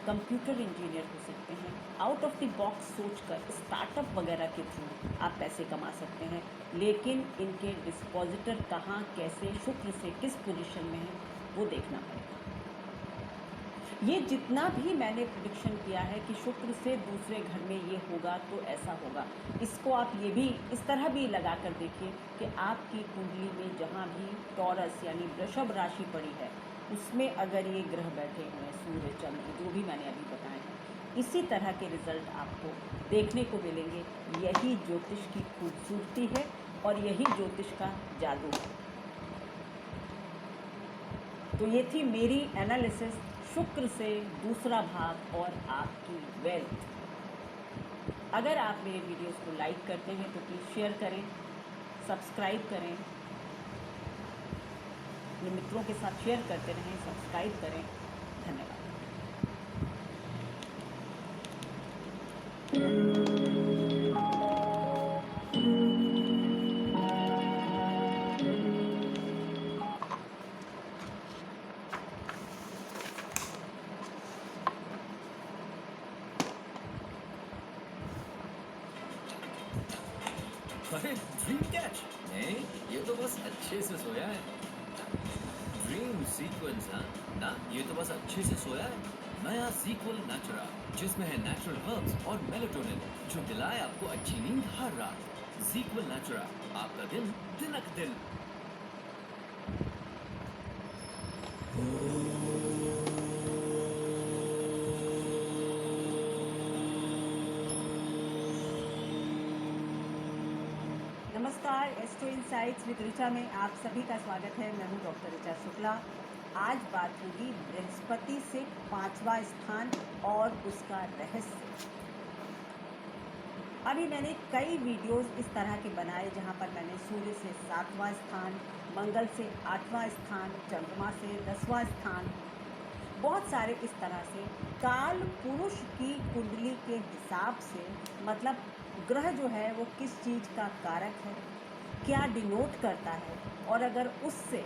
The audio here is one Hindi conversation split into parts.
कंप्यूटर इंजीनियर हो सकते हैं, आउट ऑफ द बॉक्स सोचकर स्टार्टअप वगैरह के थ्रू आप पैसे कमा सकते हैं। लेकिन इनके डिस्पॉजिटर कहाँ, कैसे, शुक्र से किस पोजीशन में है, वो देखना पड़ेगा। ये जितना भी मैंने प्रेडिक्शन किया है कि शुक्र से दूसरे घर में ये होगा तो ऐसा होगा, इसको आप ये भी इस तरह भी लगा कर देखिए कि आपकी कुंडली में जहाँ भी टॉरस यानी वृषभ राशि पड़ी है उसमें अगर ये ग्रह बैठे हुए हैं, सूर्य चंद्र जो भी मैंने अभी बताए हैं, इसी तरह के रिजल्ट आपको देखने को मिलेंगे। यही ज्योतिष की खूबसूरती है और यही ज्योतिष का जादू है। तो ये थी मेरी एनालिसिस शुक्र से दूसरा भाव और आपकी वेल्थ। अगर आप मेरे वीडियोस को लाइक करते हैं तो प्लीज़ शेयर करें, सब्सक्राइब करें, अपने मित्रों के साथ शेयर करते रहें, सब्सक्राइब करें। धन्यवाद। अरे ड्रीम कैच नहीं, ये तो बस अच्छे से सोया है। ड्रीम सीक्वेंस ना, ये तो बस अच्छे से सोया है। नया सीक्वल नेचुरा जिसमें है नेचुरल हर्ब्स और मेलाटोनिन जो दिलाए आपको अच्छी नींद हर रात। सीक्वल नेचुरा, आपका दिन दिनक दिल। नमस्कार, एस्ट्रो इनसाइट्स विद ऋचा में आप सभी का स्वागत है। मैं हूं डॉक्टर ऋचा शुक्ला। आज बात होगी बृहस्पति से 5वां स्थान और उसका रहस्य। अभी मैंने कई वीडियोस इस तरह के बनाए जहां पर मैंने सूर्य से 7वां स्थान, मंगल से 8वां स्थान, चंद्रमा से 10वां स्थान, बहुत सारे इस तरह से काल पुरुष की कुंडली के हिसाब से, मतलब ग्रह जो है वो किस चीज़ का कारक है, क्या डिनोट करता है, और अगर उससे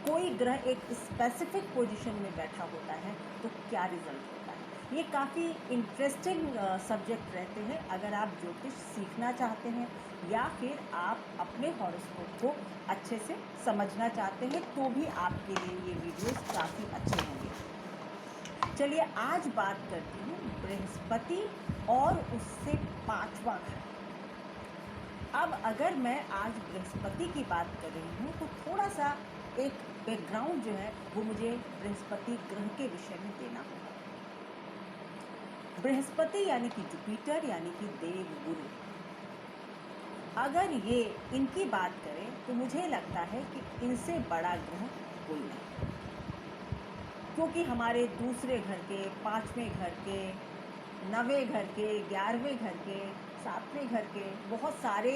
कोई ग्रह एक स्पेसिफिक पोजीशन में बैठा होता है तो क्या रिजल्ट होता है। ये काफ़ी इंटरेस्टिंग सब्जेक्ट रहते हैं अगर आप ज्योतिष सीखना चाहते हैं या फिर आप अपने हॉरोस्कोप को अच्छे से समझना चाहते हैं, तो भी आपके लिए ये वीडियोस काफ़ी अच्छे होंगे। चलिए आज बात करती हूँ बृहस्पति और उससे 5वां घर। अब अगर मैं आज बृहस्पति की बात कर रही हूँ तो थोड़ा सा एक बैकग्राउंड जो है वो मुझे बृहस्पति ग्रह के विषय में देना होगा। बृहस्पति यानी कि जुपिटर यानी कि देव गुरु, अगर ये इनकी बात करें तो मुझे लगता है कि इनसे बड़ा ग्रह कोई नहीं, क्योंकि हमारे दूसरे घर के, 5वें घर के, 9वें घर के, 11वें घर के, 7वें घर के, बहुत सारे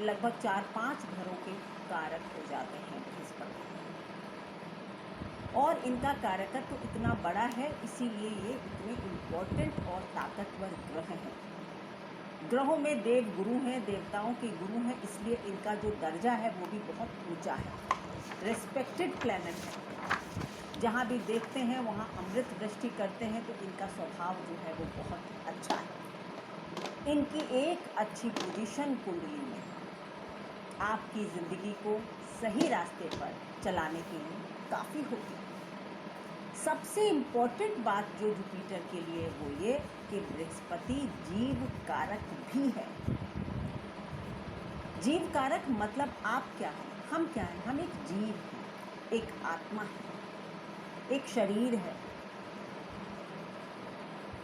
लगभग 4-5 घरों के कारक हो जाते हैं बृहस्पति, और इनका कारकत्व तो इतना बड़ा है, इसीलिए ये इतने इम्पोर्टेंट और ताकतवर ग्रह हैं। ग्रहों में देव गुरु हैं, देवताओं के गुरु हैं, इसलिए इनका जो दर्जा है वो भी बहुत ऊंचा है, रेस्पेक्टेड प्लैनेट है। जहाँ भी देखते हैं वहाँ अमृत दृष्टि करते हैं, तो इनका स्वभाव जो है वो बहुत अच्छा है। इनकी एक अच्छी पोजीशन कुंडली में आपकी ज़िंदगी को सही रास्ते पर चलाने के लिए काफ़ी होती है। सबसे इम्पोर्टेंट बात जो जुपिटर के लिए वो ये कि बृहस्पति जीव कारक भी है। जीव कारक मतलब आप क्या हैं, हम क्या हैं, हम एक जीव हैं, एक आत्मा है, एक शरीर है।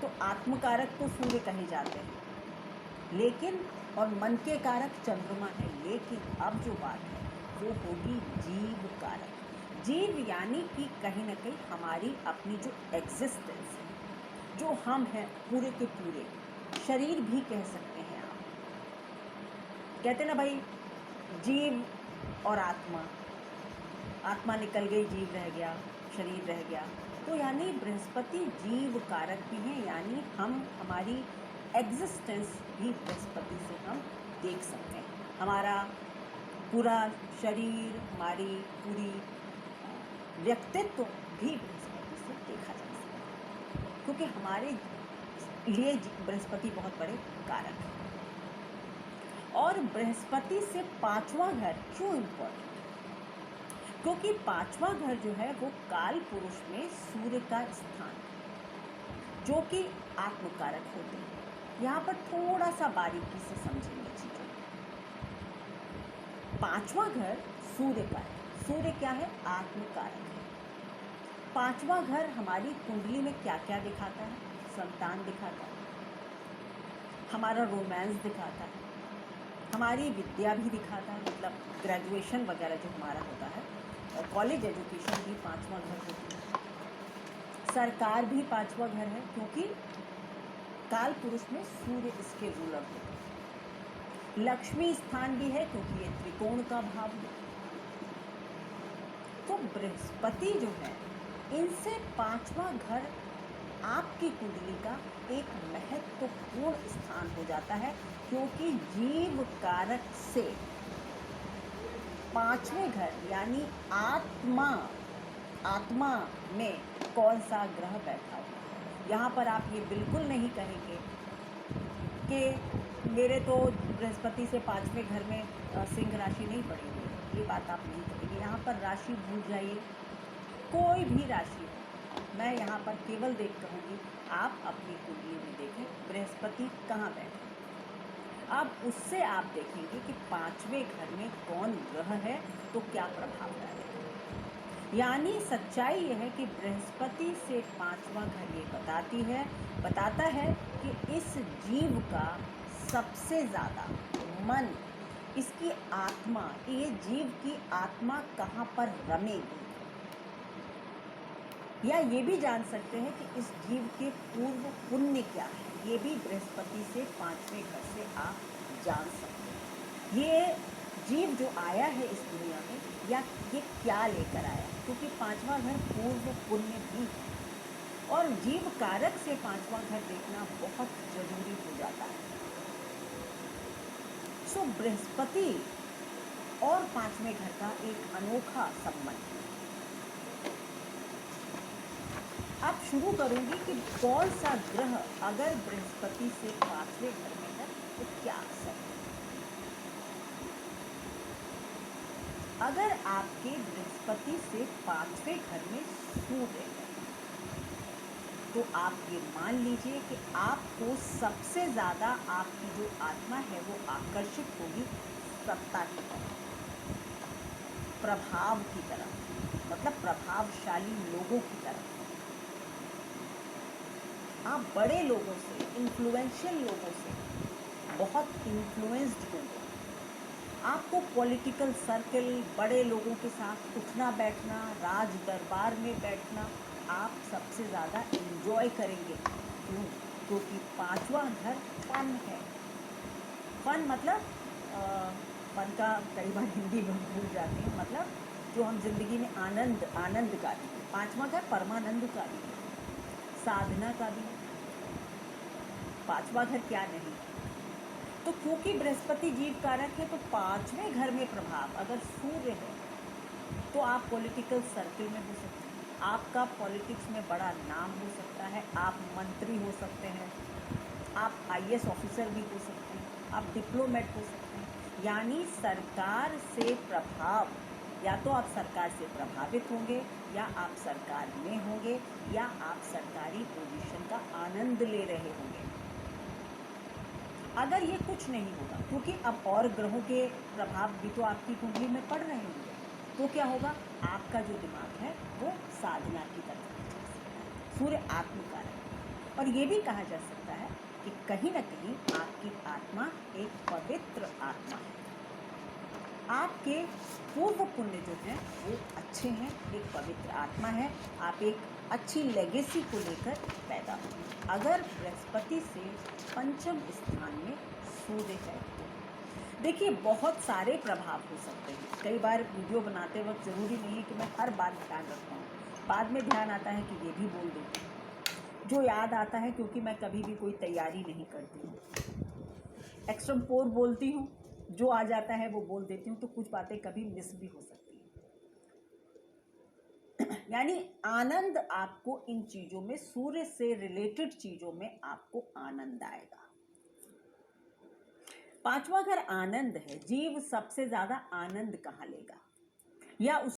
तो आत्मकारक तो सूर्य कहे जाते हैं, लेकिन और मन के कारक चंद्रमा है, लेकिन अब जो बात है वो होगी जीव कारक। जीव यानी कि कहीं ना कहीं हमारी अपनी जो एग्जिस्टेंस है, जो हम हैं पूरे के पूरे, शरीर भी कह सकते हैं आप। कहते ना भाई, जीव और आत्मा, आत्मा निकल गई, जीव रह गया, शरीर रह गया। तो यानी बृहस्पति जीव कारक भी हैं, यानी हम हमारी एग्जिस्टेंस भी बृहस्पति से हम देख सकते हैं। हमारा पूरा शरीर, हमारी पूरी व्यक्तित्व भी बृहस्पति से देखा जा सकता है, क्योंकि हमारे लिए बृहस्पति बहुत बड़े कारक हैं। और बृहस्पति से पांचवा घर क्यों इम्पोर्टेंट? क्योंकि पांचवा घर जो है वो काल पुरुष में सूर्य का स्थान, जो कि आत्मकारक होते हैं। यहाँ पर थोड़ा सा बारीकी से समझेंगे चीजों। पांचवा घर सूर्य का है। सूर्य क्या है? आत्मकारक है। पांचवा घर हमारी कुंडली में क्या क्या दिखाता है? संतान दिखाता है, हमारा रोमांस दिखाता है, हमारी विद्या भी दिखाता है, मतलब ग्रेजुएशन वगैरह जो हमारा होता है, और कॉलेज एजुकेशन भी पांचवा घर होती है। सरकार भी पांचवा घर है, क्योंकि काल पुरुष में सूर्य इसके रूलर होते हैं। लक्ष्मी स्थान भी है, क्योंकि ये त्रिकोण का भाव है। तो बृहस्पति जो है, इनसे पांचवा घर आपकी कुंडली का एक महत्वपूर्ण स्थान हो जाता है, क्योंकि जीव कारक से पांचवें घर यानी आत्मा में कौन सा ग्रह बैठा हुआ। यहाँ पर आप ये बिल्कुल नहीं कहेंगे कि मेरे तो बृहस्पति से पांचवें घर में सिंह राशि नहीं पड़ी हुई, ये बात आप नहीं कहेंगे। यहाँ पर राशि भूल जाइए, कोई भी राशि हो। मैं यहाँ पर केवल देख कहूँगी, आप अपनी कुंडली में देखें बृहस्पति कहाँ बैठे। अब उससे आप देखेंगे कि पांचवें घर में कौन ग्रह है, तो क्या प्रभाव डालेगा। यानी सच्चाई यह है कि बृहस्पति से पांचवा घर ये बताता है कि इस जीव का सबसे ज़्यादा मन, इसकी आत्मा, ये जीव की आत्मा कहाँ पर रमेगी, या ये भी जान सकते हैं कि इस जीव के पूर्व पुण्य क्या है। ये भी बृहस्पति से पांचवें घर से आप जान सकते हैं। ये जीव जो आया है इस दुनिया में, या ये क्या लेकर आया, क्योंकि पांचवा घर पूर्व पुण्य भी है, और जीव कारक से पांचवा घर देखना बहुत जरूरी हो जाता है। सो बृहस्पति और पांचवें घर का एक अनोखा संबंध है। अब शुरू करूंगी कि कौन सा ग्रह अगर बृहस्पति से पांचवें घर में है तो क्या असर है। अगर आपके बृहस्पति से पांचवें घर में सूर्य है, तो आप ये मान लीजिए कि आपको सबसे ज्यादा आपकी जो आत्मा है वो आकर्षित होगी सत्ता की तरफ, प्रभाव की तरफ, मतलब प्रभावशाली लोगों की तरफ। आप बड़े लोगों से, इन्फ्लुएंशियल लोगों से बहुत इन्फ्लुएंस्ड होंगे। आपको पॉलिटिकल सर्कल, बड़े लोगों के साथ उठना बैठना, राज दरबार में बैठना आप सबसे ज़्यादा एंजॉय करेंगे। क्यों? क्योंकि पांचवा घर फन है। फन मतलब फन का कई बार हिंदी में भूल जाते हैं, मतलब जो हम जिंदगी में आनंद का भी है। पांचवा घर परमानंद का भी है, साधना का भी। पांचवा घर क्या नहीं। तो क्योंकि बृहस्पति जीव कारक है, तो पांचवें घर में प्रभाव अगर सूर्य है, तो आप पॉलिटिकल सर्कल में हो सकते हैं, आपका पॉलिटिक्स में बड़ा नाम हो सकता है, आप मंत्री हो सकते हैं, आप IAS ऑफिसर भी हो सकते हैं, आप डिप्लोमेट हो सकते हैं। यानी सरकार से प्रभाव, या तो आप सरकार से प्रभावित होंगे, या आप सरकार में होंगे, या आप सरकारी पोजीशन का आनंद ले रहे होंगे। अगर ये कुछ नहीं होगा, क्योंकि अब और ग्रहों के प्रभाव भी तो आपकी कुंडली में पड़ रहे होंगे, तो क्या होगा, आपका जो दिमाग है वो साधना की तरफ जा सकता है। सूर्य आत्मकारक। और ये भी कहा जा सकता है कि कहीं ना कहीं आपकी आत्मा एक पवित्र आत्मा है। आपके पूर्व पुण्य जो हैं वो अच्छे हैं, एक पवित्र आत्मा है, आप एक अच्छी लेगेसी को लेकर पैदा होंगे। अगर बृहस्पति से पंचम स्थान में सूर्य है, तो देखिए बहुत सारे प्रभाव हो सकते हैं। कई बार वीडियो बनाते वक्त ज़रूरी नहीं है कि मैं हर बात ध्यान रखूँ, बाद में ध्यान आता है कि ये भी बोल देती हूँ, जो याद आता है, क्योंकि मैं कभी भी कोई तैयारी नहीं करती हूँ, एक्सट्रम्पोर बोलती हूँ, जो आ जाता है वो बोल देती हूँ, तो कुछ बातें कभी मिस भी हो सकती हैं। यानी आनंद आपको इन चीजों में, सूर्य से रिलेटेड चीजों में आपको आनंद आएगा। पांचवा घर आनंद है। जीव सबसे ज्यादा आनंद कहाँ लेगा, या